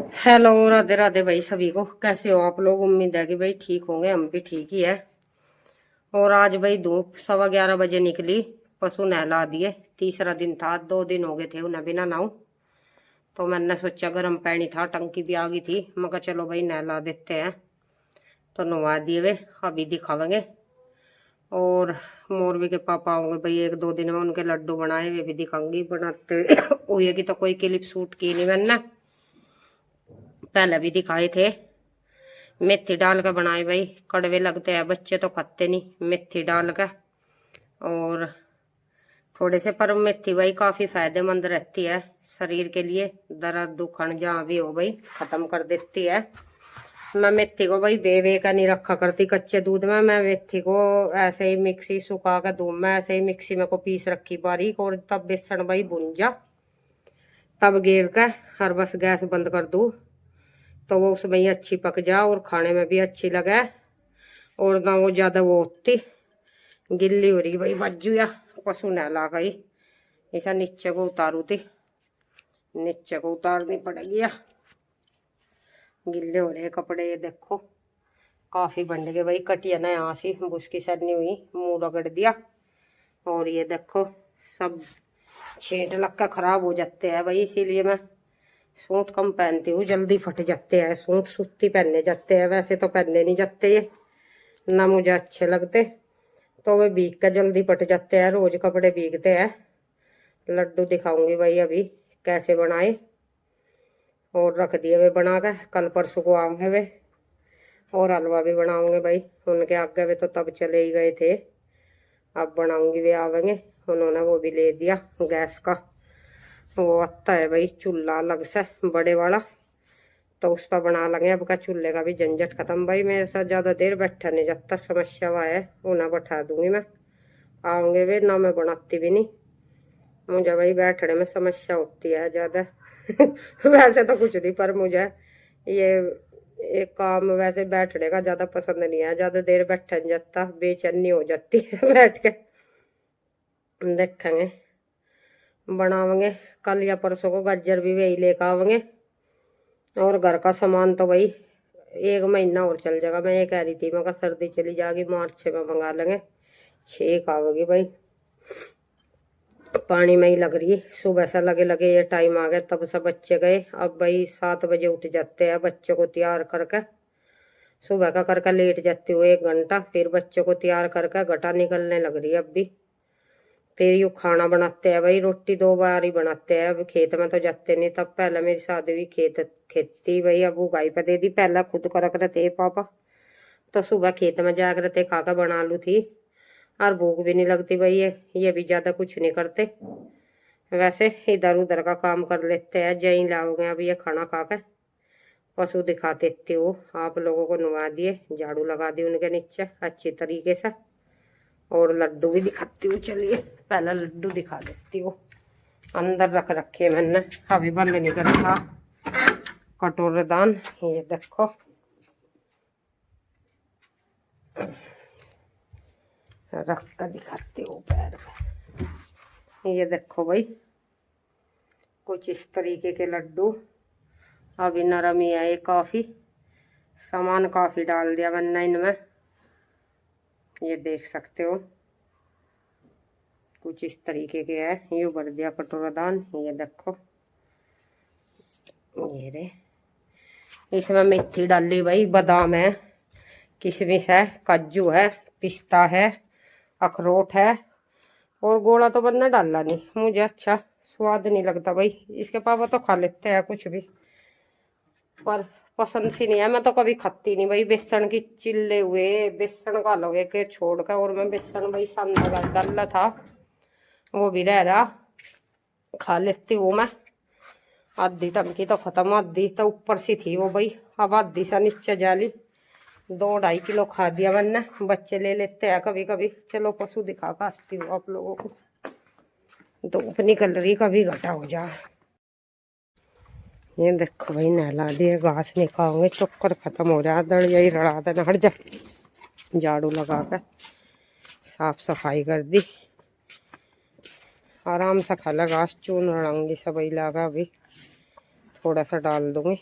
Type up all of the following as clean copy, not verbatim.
Hello, Radhe Radhe भाई सभी को। कैसे हो आप लोग? उम्मीद है कि भाई ठीक होंगे, हम भी ठीक ही है। और आज भाई धूप 11:15 बजे निकली, पशु नहला दिए। तीसरा दिन था, 2 दिन हो गए थे उन्हें बिना नहाऊं। तो मैंने सोचा गर्म पानी था, टंकी भी आ गई थी, मैं कहा चलो भाई नहला देते हैं। तो नहवा दिए वे, अभी दिखावेंगे। और मोरवी के पापा होंगे भाई 1-2 दिन में, उनके लड्डू बनाए वे भी दिखाऊंगी बनाते हुए की। तो कोई क्लिप शूट की नहीं मैंने, पहले भी दिखाए थे। मेथी डाल के बनाए भाई, कड़वे लगते हैं, बच्चे तो खाते नहीं मेथी डाल के। और थोड़े से, पर मेथी भाई काफी फायदेमंद रहती है शरीर के लिए। दर्द दुखन जहाँ भी हो भाई खत्म कर देती है। मैं मेथी को भाई बे का नहीं रखा करती कच्चे दूध में। मैं मेथी को ऐसे ही मिक्सी सुखा कर दूध में ऐसे ही मिक्सी में को पीस रखी बारीक, और तब बेसन भाई भुंजा, तब गेर के हर बस गैस बंद कर दूँ तो वो उसमें ही अच्छी पक जा और खाने में भी अच्छी लगे। और ना वो ज्यादा वो होती गिल्ली हो रही भाई बाजू या पशु नहला गई। ऐसा नीचे को उतारू थी, नीचे को उतारनी पड़ेगी या गिल्ले हो रहे कपड़े। ये देखो काफी बंड गए भाई, कटिया ना यहाँ से बुसकी सरनी हुई, मुंह रगड़ दिया। और ये देखो सब छींट लग कर खराब हो जाते हैं भाई, इसीलिए मैं सूट कम पहनती हूँ, जल्दी फट जाते हैं सूट। सूती पहनने जाते हैं, वैसे तो पहनने नहीं जाते ये, ना मुझे अच्छे लगते। तो वे भीग कर जल्दी फट जाते हैं, रोज कपड़े भीगते हैं। लड्डू दिखाऊंगी भाई अभी कैसे बनाए, और रख दिए वे बना के, कल परसों को आएंगे वे। और हलवा भी बनाऊंगे भाई, उनके आगे वे तो तब चले ही गए थे। अब बनाऊंगी, वे आवेंगे, उन्होंने वो भी ले दिया गैस का। वो आता है भाई चूल्हा अलग से बड़े वाला, तो उस पर बना लेंगे। अब का चूल्हे का भी झंझट खत्म भाई, मेरे साथ ज्यादा देर बैठा नहीं जाता, समस्या हुआ है। उन्हें बैठा दूंगी मैं, आऊंगे वे ना, मैं बनाती भी नहीं। मुझे भाई बैठने में समस्या होती है ज्यादा वैसे तो कुछ नहीं, पर मुझे ये एक काम वैसे बैठने का ज्यादा पसंद नहीं है। ज्यादा देर बैठा नहीं जाता, बेचैनी हो जाती है बैठ के। देखेंगे बनावेंगे, कल या परसों को गाजर भी वही लेकर आवेंगे। और घर का सामान तो भाई 1 महीना और चल जाएगा। मैं ये कह रही थी, मैं कहा सर्दी चली जाएगी मार्च में मंगा लेंगे। 6 आवेगी भाई, पानी में ही लग रही। सुबह से लगे लगे ये टाइम आ गया, तब से बच्चे गए। अब भाई 7 बजे उठ जाते हैं, बच्चों को तैयार करके सुबह का करके लेट जाती हूँ 1 घंटा, फिर बच्चों को तैयार करके घटा निकलने लग रही है अब भी। फिर यूँ खाना बनाते हैं भाई, रोटी 2 बार ही बनाते हैं। अब खेत में तो जाते नहीं, तब पहले मेरी शादी हुई खेती भाई, अब उगाई पे दे दी, पहले खुद कर रहे थे पापा। तो सुबह खेत में जाकर रहते, खाकर बना लू थी। और भूख भी नहीं लगती भाई, ये भी ज्यादा कुछ नहीं करते। वैसे इधर उधर का काम कर लेते हैं, जय लाओगे अब ये खाना खा के। पशु दिखा देती हूँ आप लोगों को, नुआ दिए, झाड़ू लगा दी उनके नीचे अच्छी तरीके से। और लड्डू भी दिखाती हूँ, चलिए पहला लड्डू दिखा देती हूँ। अंदर रख रखे मैंने, अभी बंद नहीं कर रखा कटोरेदान। ये देखो रख कर दिखाती हूँ पैर पे। ये देखो भाई कुछ इस तरीके के लड्डू, अभी नरम ही है ये काफी। सामान काफी डाल दिया मैंने इनमें, ये देख सकते हो कुछ इस तरीके के है। ये भर दिया कटोरादान, ये देखो ये रे। इसमें मेथी डाली भाई, बादाम है, किशमिश है, काजू है, पिस्ता है, अखरोट है। और गोला तो बनना डाला नहीं, मुझे अच्छा स्वाद नहीं लगता भाई। इसके पापा तो खा लेते हैं कुछ भी, पर पसंद सी नहीं है। मैं तो कभी खाती नहीं भाई, बेसन की चिल्ले हुए बेसन का लोगे के छोड़ कर। और मैं बेसन भाई शानदार डाला था, वो भी रह रहा, खा लेती हूँ मैं। आधी टंकी तो खत्म, आधी तो ऊपर सी थी वो भाई, अब आधी सा नीचे जाली। 2-2.5 किलो खा दिया मैंने, बच्चे ले लेते हैं कभी कभी। चलो पशु दिखा कर आती हूँ आप लोगों को, धूप निकल रही कभी घटा हो जाए। ये देखो भाई नहला दिए, घास नहीं खाओगे, चक्कर खत्म हो रहा, दड़ यही रड़ा देना हट जा। झाड़ू लगा कर साफ सफाई कर दी, आराम से खा ला घास। चून रड़ाऊंगी सब लगा, अभी थोड़ा सा डाल दूंगी।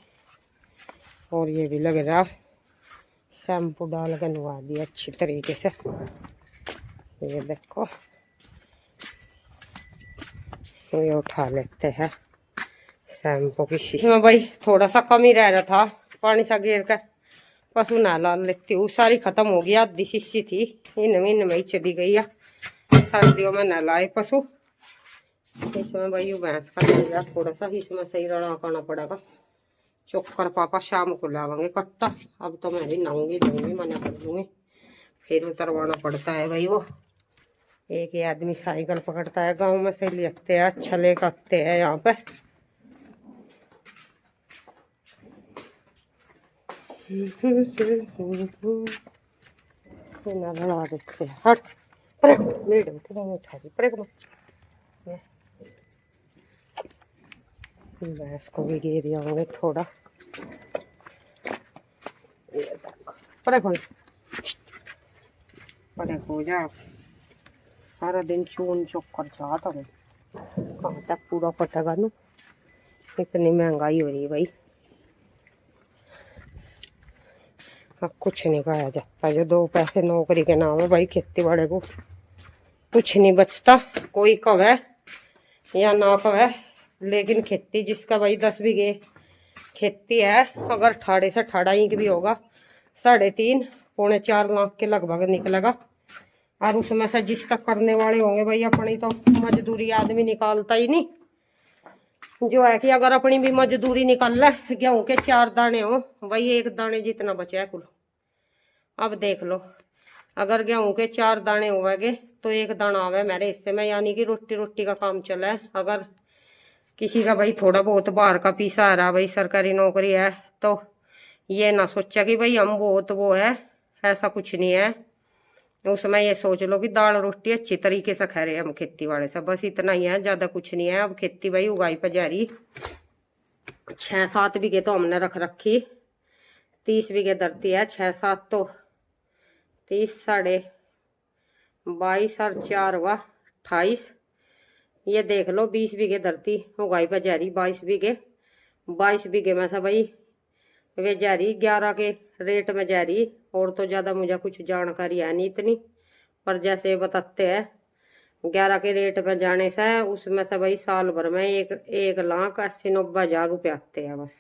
और ये भी लग रहा शैम्पू डाल कर नवा दिया अच्छी तरीके से। ये देखो, ये उठा लेते हैं शैम्पू की शीशी में। भाई थोड़ा सा कम ही रह रहा था, पानी सा गिर कर पशु नहला लेती हूँ। सारी खत्म हो गई, आधी शीशी थी इन में ही चली गई है। सर्दियों में नहलाए पशु। इसमें भाई ये भैंस का चल गया थोड़ा सा, इसमें सही रड़ा करना पड़ेगा। चोकर पापा शाम को लावेंगे कट्टा। अब तो मैं भी नहाऊंगी धोऊंगी, मना कर दूंगी, फिर उतरवाना पड़ता है भाई। वो एक ही आदमी साइकिल पकड़ता है, गांव में से लेते हैं, अच्छा लेकर आते हैं यहाँ पे। ना लड़ा देते हैं। हट उठा दी पड़े भैंस को भी घेर जाओगे थोड़ा। पड़े हो जा, सारा दिन चून चोकर चाहता हूँ, कहाँ तक पूरा पटेगा ना। इतनी महंगाई हो रही है भाई, अब कुछ नहीं खाया जाता। जो 2 पैसे नौकरी के नाम है भाई, खेती बाड़ी को कुछ नहीं बचता। कोई कवे या ना कवे, लेकिन खेती जिसका भाई 10 बीघे खेती है, अगर ठाड़े से ठाड़ा इंक भी होगा 3.5 पौने 4 लाख के लगभग निकलेगा। और उसमें से जिसका करने वाले होंगे भाई, अपनी तो मजदूरी आदमी निकालता ही नहीं। जो है कि अगर अपनी भी मजदूरी निकाल ले, गेहूं के 4 दाने हो भाई, 1 दाने जितना बचा है कुल। अब देख लो, अगर गेहूं के 4 दाने होवेगे तो 1 दाना आवे मेरे हिस्से में, यानी कि रोटी का काम चला है। अगर किसी का भाई थोड़ा बहुत बाहर का पीसा आ रहा, भाई सरकारी नौकरी है, तो ये ना सोचा कि भाई हम बहुत वो है, ऐसा कुछ नहीं है। उसमें ये सोच लो कि दाल रोटी अच्छी तरीके से खा रहे हम खेती वाले से, बस इतना ही है, ज्यादा कुछ नहीं है। अब खेती भाई उगाई पे जा रही, 6-7 बीघे तो हमने रख रखी, 30 बीघे धरती है। 6-7 तो 30 साढ़े 22 और 4 हुआ 28। ये देख लो 20 बीघे धरती उगाई पे जा रही, 22 बीघे में से भाई वे जा रही 11 के रेट में जा रही। और तो ज्यादा मुझे कुछ जानकारी है नहीं इतनी, पर जैसे बताते हैं 11 के रेट में जाने से उसमें से भाई साल भर में 1,80,90,000 रुपये आते हैं बस।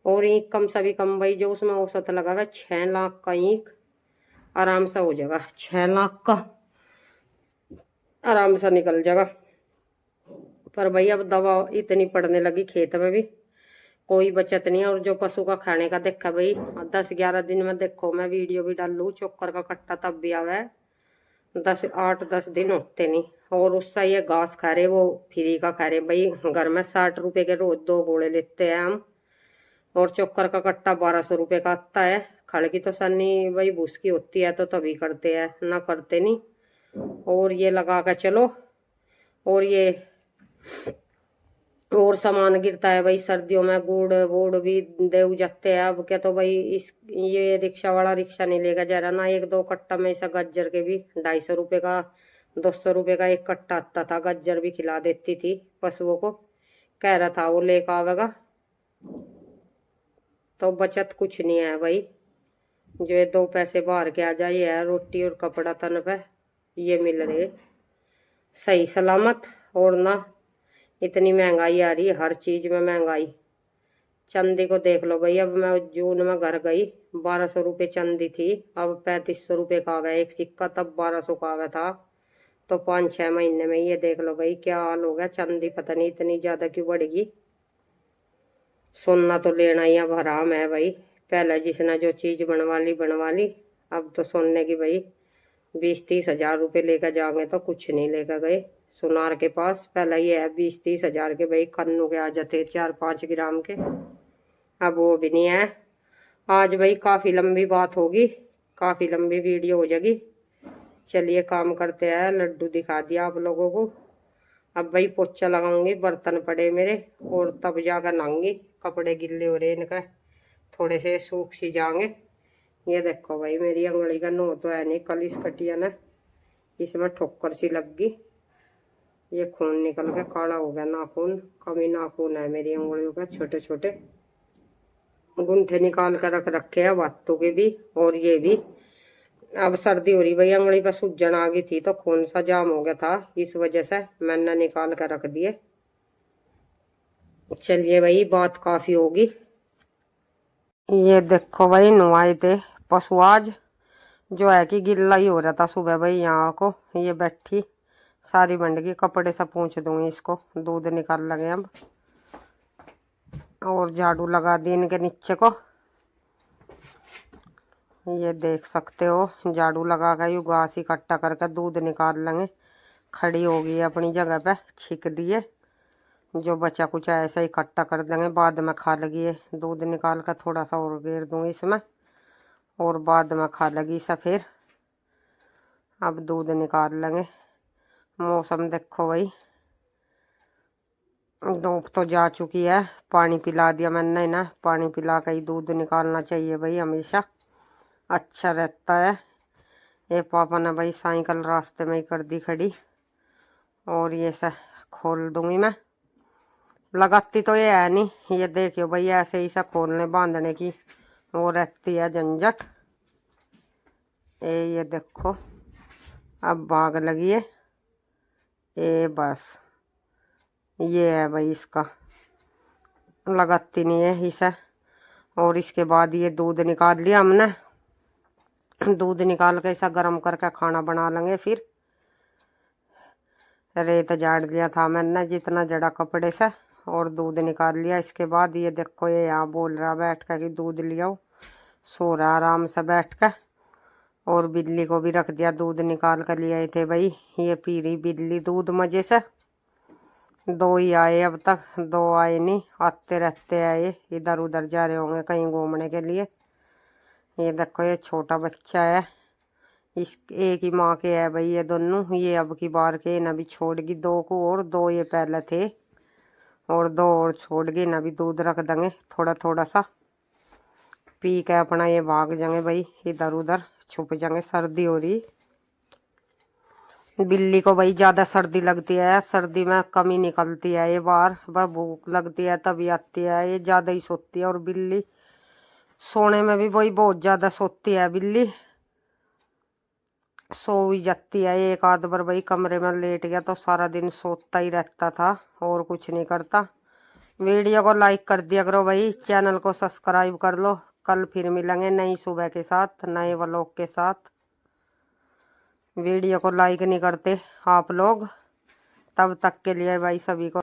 और ईंक कम से भी कम भाई, जो उसमें औसत लगा हुआ 6 लाख का ईंक आराम से हो जाएगा। 6 लाख का आराम से निकल जाएगा। पर भाई अब दवा इतनी पड़ने लगी खेत में भी, कोई बचत नहीं है। और जो पशु का खाने का देखा भाई, 10-11 दिन में देखो, मैं वीडियो भी डाल लू, चोकर का कट्टा तब भी आवा है। 8-10 दिन होते नहीं। और उससे ये घास खा रहे, वो फ्री का खा रहे भाई। घर में 60 रुपए के रोज 2 घोड़े लेते हैं हम, और चोकर का कट्टा 1200 रुपये का आता है। खड़ की तो सन्नी भाई भूस की होती है तो तभी करते हैं, ना करते नहीं। और ये लगा कर चलो, और ये और सामान गिरता है भाई सर्दियों में, गुड़ वुड़ भी दे जाते हैं। अब क्या तो भाई ये रिक्शा वाला रिक्शा नहीं लेगा जा रहा ना। 1-2 कट्टा में ऐसा गाजर के भी 250 रुपये का 200 रुपये का 1 कट्टा आता था। गाजर भी खिला देती थी पशुओं को, कह रहा था वो लेकर आवेगा। तो बचत कुछ नहीं है भाई, जो ये 2 पैसे बाहर के आ जाए, है रोटी और कपड़ा तन पे ये मिल रहे सही सलामत। और ना इतनी महंगाई आ रही है, हर चीज में महंगाई। चांदी को देख लो भाई, अब मैं जून में घर गई, 1200 रुपये चांदी थी, अब 3500 रुपये का आ गया एक सिक्का, तब 1200 का आ गया था। तो 5-6 महीने में ये देख लो भाई क्या हाल हो गया। चांदी पता नहीं इतनी ज्यादा क्यों बढ़ेगी। सोना तो लेना ही अब हराम है भाई। पहले जिसने जो चीज बनवा ली, अब तो सोने की भाई 20-30 हजार रुपये लेकर जाएंगे तो कुछ नहीं लेकर गए सुनार के पास। पहले ये है 20-30 हजार के भाई कन्नू के आ जाते 4-5 ग्राम के, अब वो भी नहीं है। आज भाई काफी लंबी बात होगी, काफी लंबी वीडियो हो जाएगी। चलिए काम करते हैं, लड्डू दिखा दिया आप लोगों को। अब भाई पोछा लगाऊंगी, बर्तन पड़े मेरे, और तब जाकर नहाऊंगी। कपड़े गिल्ले हो रहे इनका, थोड़े से सूख सी जाएंगे। ये देखो भाई मेरी अंगुली का नो तो है नहीं, कल इस कटिया ने इसमें ठोकर सी लग गई, ये खून निकल के काला हो गया नाखून। कमी नाखून है मेरी अंगुलियों का, छोटे छोटे। गुंठे निकाल कर रख रखे हैं बातों के भी, और ये भी। अब सर्दी हो रही भाई, अंगड़ी पर सूजन आ गई थी तो खून सा जाम हो गया था, इस वजह से मैंने निकाल कर रख दिए। चलिए भाई, बात काफी होगी। ये देखो भाई, नुआए थे पशु आज, जो है कि गिल्ला ही हो रहा था सुबह भाई। यहाँ को ये बैठी सारी बंड की, कपड़े से पूछ दूंगी इसको, दूध निकाल लगे अब। और झाड़ू लगा दी इनके नीचे को, ये देख सकते हो। झाड़ू लगा कर यू घास इकट्ठा करके दूध निकाल लेंगे। खड़ी होगी अपनी जगह पे, छिक दिए। जो बचा कुछ ऐसा इकट्ठा कर देंगे, बाद में खा लगी है। दूध निकाल कर थोड़ा सा और घेर दूंगी इसमें, और बाद में खा लगी सा फिर। अब दूध निकाल लेंगे। मौसम देखो भाई, धूप तो जा चुकी है। पानी पिला दिया मैंने ना, पानी पिला कर ही दूध निकालना चाहिए भाई, हमेशा अच्छा रहता है। ये पापा ने भाई साइकिल रास्ते में ही कर दी खड़ी, और ये से खोल दूंगी मैं। लगाती तो ये है नहीं, ये देखियो भाई, ऐसे ही से खोलने बांधने की वो रहती है झंझट। ये देखो, अब भाग लगी है ये, बस ये है भाई इसका, लगाती नहीं है इसे। और इसके बाद ये दूध निकाल लिया हमने। दूध निकाल के इसे गर्म करके खाना बना लेंगे फिर। रेत झाड़ लिया था मैंने जितना जड़ा कपड़े से, और दूध निकाल लिया। इसके बाद ये देखो, ये यहाँ बोल रहा बैठ कर कि दूध लियाओ, सो रहा आराम से बैठ कर। और बिल्ली को भी रख दिया, दूध निकाल कर ले आए थे भाई। ये पी रही बिल्ली दूध मजे से। 2 ही आए अब तक, 2 आए नहीं, आते रहते आए, इधर उधर जा रहे होंगे कहीं घूमने के लिए। ये देखो, ये छोटा बच्चा है, इस एक ही माँ के है भाई ये दोनों। ये अब की बार के ना भी छोड़गी 2 को, और 2 ये पहले थे, और 2 और छोड़ गए ना भी। दूध रख देंगे थोड़ा थोड़ा सा, पी के अपना ये भाग जाएंगे भाई, इधर उधर छुप जाएंगे। सर्दी हो रही, बिल्ली को भाई ज्यादा सर्दी लगती है, सर्दी में कम ही निकलती है ये बाहर। वह भूख लगती है तभी आती है, ये ज्यादा ही सोती है। और बिल्ली सोने में भी भाई बहुत ज्यादा सोती है बिल्ली, सो ही जाती है। एक आध बार भाई कमरे में लेट गया तो सारा दिन सोता ही रहता था, और कुछ नहीं करता। वीडियो को लाइक कर दिया करो भाई, चैनल को सब्सक्राइब कर लो। कल फिर मिलेंगे नई सुबह के साथ, नए व्लॉग के साथ। वीडियो को लाइक नहीं करते आप लोग, तब तक के लिए भाई सभी को